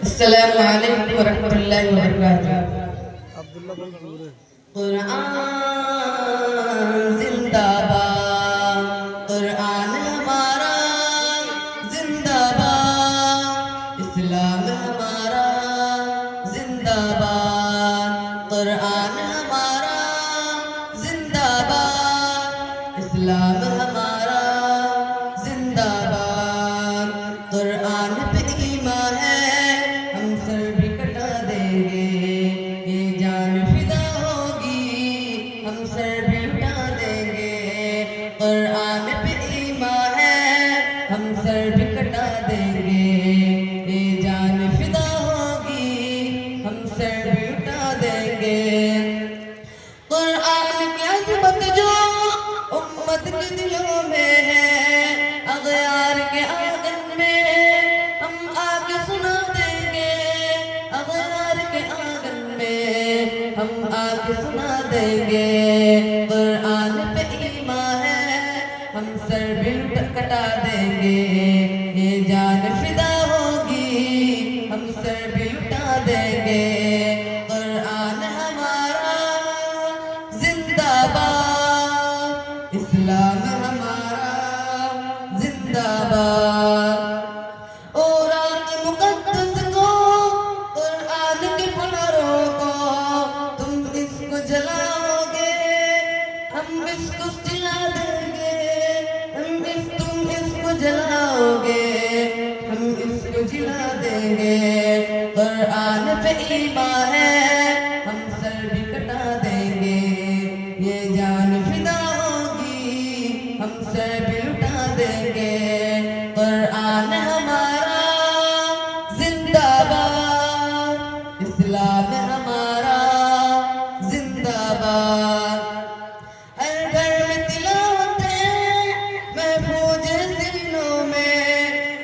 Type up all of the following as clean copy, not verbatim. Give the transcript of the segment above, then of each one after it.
السلام علیکم ورحمۃ اللہ وبرکاتہ۔ قرآن زندہ باد، قرآن ہمارا زندہ باد، اسلام ہمارا زندہ باد، قرآن ہمارا زندہ باد، اسلام ہمارا زندہ باد۔ قرآن پہ ایمان ہے، ہم سر بھی کٹا دیں گے، یہ جان فدا ہوگی، ہم سر بھی اٹھا دیں گے۔ قرآن پہ ایمان ہے، ہم سر بھی کٹا دیں گے، یہ جان فدا ہوگی، ہم سر بھی اٹھا دیں گے۔ قرآن کی عظمت جو امت کے دلوں میں ہے، اغیار کے آنگن میں ہم آگے سنا دیں گے، اغیار کے آنگن میں ہم آگے سنا دیں گے۔ قرآن پہ ایمان ہے، ہم سر بھی کٹا دیں گے، یہ جان فدا ہوگی، ہم سر بھی اٹھا دیں گے۔ قرآن ہمارا زندہ باد، اسلام ہمارا زندہ باد۔ اوراق مقدس کو، قرآن کے پنروں کو، تم اس کو جلاؤ گے، ہم اس کو جلا دیں گے، تم اس کو جلاؤ گے، ہم اس کو جلا دیں گے۔ قرآن پہ ایمان ہے، ہم سر بھی کٹا دیں گے، یہ جان فدا ہوگی، ہم سر بھی اٹھا دیں گے۔ قرآن ہمارا زندہ باد، اسلام ہمارا زندہ باد۔ ہر گھر میں تلاوت ہے، محفوظ ہے سینوں میں،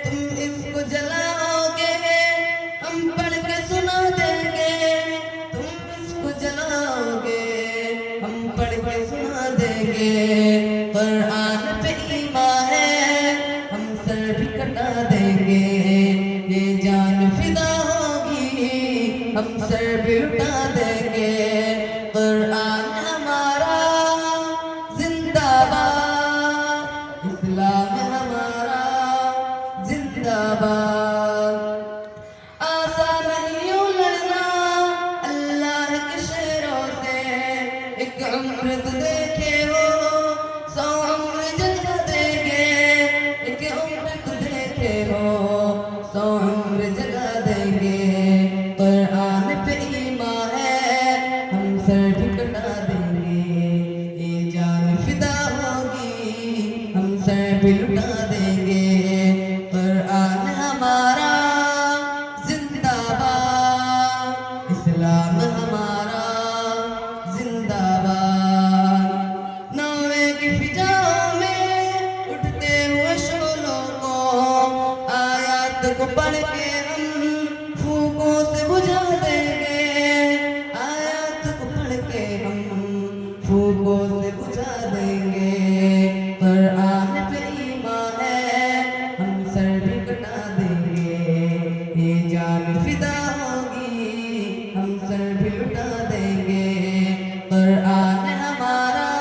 تم اس کو جلاؤ گے، ہم پڑھ کے سنا دیں گے، تم اس کو جلاؤ گے، ہم پڑھ کے سنا دیں گے۔ قرآن پہ ایمان ہے، ہم سر بھی کٹا دیں گے، یہ جان فدا ہوگی، ہم سر بھی اٹھا دیں گے۔ قرآن ہمارا زندہ باد، اسلام ہمارا زندہ باد۔ آسان نہیں یوں لڑنا اللہ کے شیروں سے، ایک عمر تو دیکھے ہو، 100 عمر جگہ دیں گے، ایک عمر تو دیکھے ہو، 100 عمر جگہ دیں گے۔ قرآن پہ ایمان ہے، ہم سر بھی کٹا دیں گے، یہ جان فدا ہوگی، ہم سر بھی لٹا دیں گے۔ قرآن ہمارا زندہ باد، اسلام ہمارا زندہ باد۔ نوے کی فضاؤں میں اٹھتے ہوئے شعلوں کو، آیات کو پڑھ کے ہم پھونکوں سے بجھا دیں گے، آیات کو پڑھ کے ہم پھونکوں سے بجھا دیں گے۔ قرآن پہ ایمان ہے، ہم سر بھی کٹا دیں گے، یہ جان فدا ہوگی، ہم سر بھی لٹا دیں گے۔ قرآن ہمارا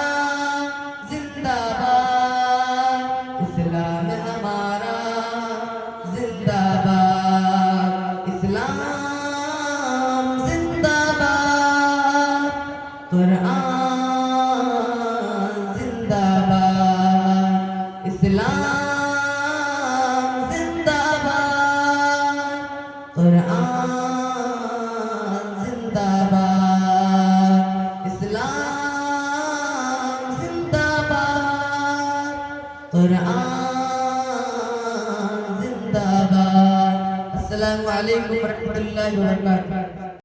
زندہ باد، اسلام ہمارا زندہ باد، اسلام زندہ باد، قرآن زندہ باد، اسلام زندہ باد، قرآن زندہ باد، اسلام زندہ باد، قرآن زندہ باد۔ السلام علیکم ورحمۃ اللہ وبرکاتہ۔